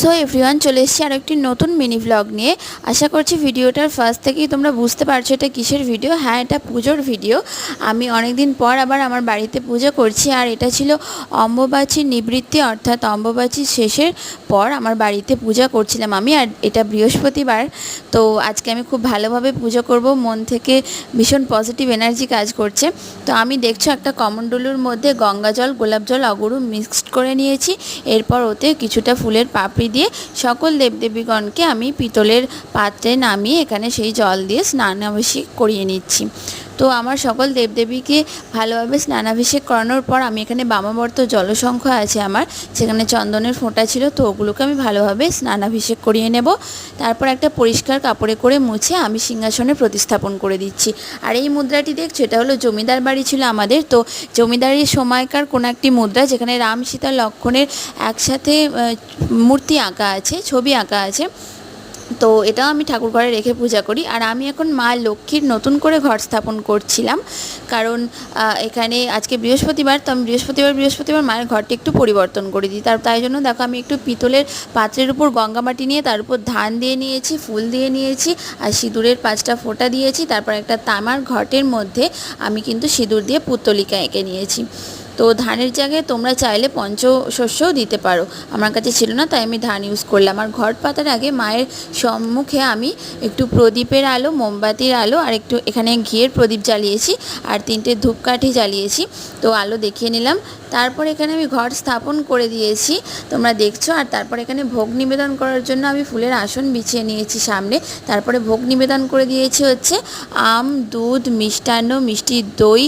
So everyone, চলে এসেছি আর একটি নতুন মিনি ব্লগ নিয়ে। আশা করছি ভিডিওটার ফার্স্ট থেকেই তোমরা বুঝতে পারছো এটা কিসের ভিডিও। হ্যাঁ, এটা পুজোর ভিডিও। আমি অনেক দিন পর আবার আমার বাড়িতে পুজো করছি, আর এটা ছিল অম্বুবাচীর নিবৃত্তি, অর্থাৎ অম্বুবাচীর শেষের পর আমার বাড়িতে পূজা করছিলাম আমি। আর এটা বৃহস্পতিবার, তো আজকে আমি খুব ভালোভাবে পুজো করব, মন থেকে ভীষণ পজিটিভ এনার্জি কাজ করছে। তো আমি দেখছো একটা কমণ্ডলুর মধ্যে গঙ্গা জল, গোলাপ জল, অগুরু মিক্সড করে নিয়েছি। এরপর ওতে কিছুটা ফুলের পাপড়ি দিয়ে সকল দেবদেবীগণকে আমি পিতলের পাত্রে নামিয়ে এখানে সেই জল দিয়ে স্নানাভিষেক করিয়ে নিচ্ছি। তো আমার সকল দেবদেবীকে ভালোভাবে স্নানাভিষেক করানোর পর আমি এখানে বামাবর্ত জলশঙ্খ আছে আমার, সেখানে চন্দনের ফোঁটা ছিল, তো ওগুলোকে আমি ভালোভাবে স্নানাভিষেক করিয়ে নেব। তারপর একটা পরিষ্কার কাপড়ে করে মুছে আমি সিংহাসনে প্রতিস্থাপন করে দিচ্ছি। আর এই মুদ্রাটি দেখছো, এটা হলো জমিদার বাড়ি ছিল আমাদের, তো জমিদারির সময়কার কোনো একটি মুদ্রা, যেখানে রাম, সীতা, লক্ষ্মণের একসাথে মূর্তি আঁকা আছে, ছবি আঁকা আছে। তো এটাও আমি ঠাকুর ঘরে রেখে পূজা করি। আর আমি এখন মা লক্ষ্মীর নতুন করে ঘর স্থাপন করছিলাম, কারণ এখানে আজকে বৃহস্পতিবার, তো আমি বৃহস্পতিবার মায়ের ঘরটা একটু পরিবর্তন করে দিই। তাই জন্য দেখো আমি একটু পিতলের পাত্রের উপর গঙ্গা মাটি নিয়ে তার উপর ধান দিয়ে নিয়েছি, ফুল দিয়ে নিয়েছি, আর সিঁদুরের 5টা ফোঁটা দিয়েছি। তারপর একটা তামার ঘটের মধ্যে আমি কিন্তু সিঁদুর দিয়ে পুত্তলিকা এঁকে নিয়েছি। তো ধানের জায়গায় তোমরা চাইলে পঞ্চশস্যও দিতে পারো, আমার কাছে ছিল না তাই আমি ধান ইউজ করলাম। আর ঘট পাতার আগে মায়ের সম্মুখে আমি একটু প্রদীপের আলো, মোমবাতির আলো, আর একটু এখানে ঘিয়ের প্রদীপ জ্বালিয়েছি, আর 3টে ধূপকাঠি জ্বালিয়েছি। তো আলো দেখিয়ে নিলাম। তারপর এখানে আমি ঘট স্থাপন করে দিয়েছি, তোমরা দেখছো। আর তারপর এখানে ভোগ নিবেদন করার জন্য আমি ফুলের আসন বিছিয়ে নিয়েছি সামনে। তারপরে ভোগ নিবেদন করে দিয়েছি হচ্ছে আম, দুধ, মিষ্টান্ন, মিষ্টি দই,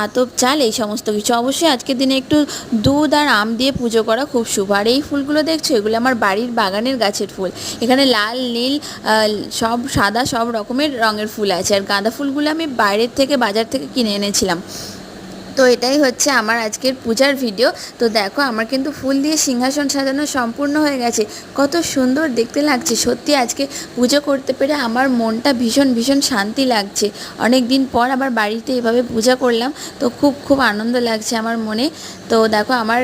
আতপ চাল, এই সমস্ত কিছু। অবশ্যই আজকের দিনে একটু দুধ আর আম দিয়ে পুজো করা খুব শুভ। আর এই ফুলগুলো দেখছো, এগুলো আমার বাড়ির বাগানের গাছের ফুল। এখানে লাল, নীল, সব সাদা, সব রকমের রঙের ফুল আছে। আর গাঁদা ফুলগুলো আমি বাইরের থেকে, বাজার থেকে কিনে এনেছিলাম। তো এটাই হচ্ছে আমার আজকের পূজার ভিডিও। তো দেখো আমার কিন্তু ফুল দিয়ে সিংহাসন সাজানো সম্পূর্ণ হয়ে গেছে, কত সুন্দর দেখতে লাগছে। সত্যি আজকে পুজো করতে পেরে আমার মনটা ভীষণ ভীষণ শান্তি লাগছে। অনেক দিন পর আবার বাড়িতে এভাবে পূজা করলাম, তো খুব খুব আনন্দ লাগছে আমার মনে। তো দেখো আমার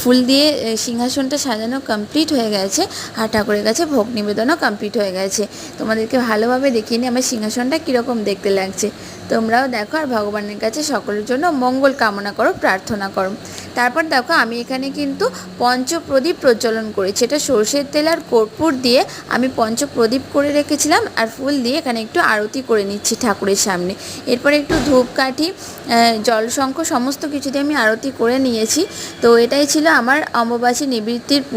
ফুল দিয়ে সিংহাসনটা সাজানো কমপ্লিট হয়ে গেছে, আর ঠাকুরের কাছে ভোগ নিবেদনও কমপ্লিট হয়ে গেছে। তোমাদেরকে ভালোভাবে দেখিয়ে নিই আমার সিংহাসনটা কীরকম দেখতে লাগছে। তোমরাও দেখো, আর ভগবানের কাছে সকলের জন্য মঙ্গল কামনা করো, প্রার্থনা করো। তারপর দেখো আমি এখানে কিন্তু পঞ্চপ্রদীপ প্রজ্বলন করেছি। এটা সরষের তেল আর কর্পূর দিয়ে আমি পঞ্চপ্রদীপ করে রেখেছিলাম, আর ফুল দিয়ে এখানে একটু আরতি করে নিচ্ছি ঠাকুরের সামনে। এরপরে একটু ধূপকাঠি, জলশঙ্খ, সমস্ত কিছু দিয়ে আমি আরতি করে নিয়েছি। তো এটাই ছিল আমার অম্বুবাচী নিবৃত্তির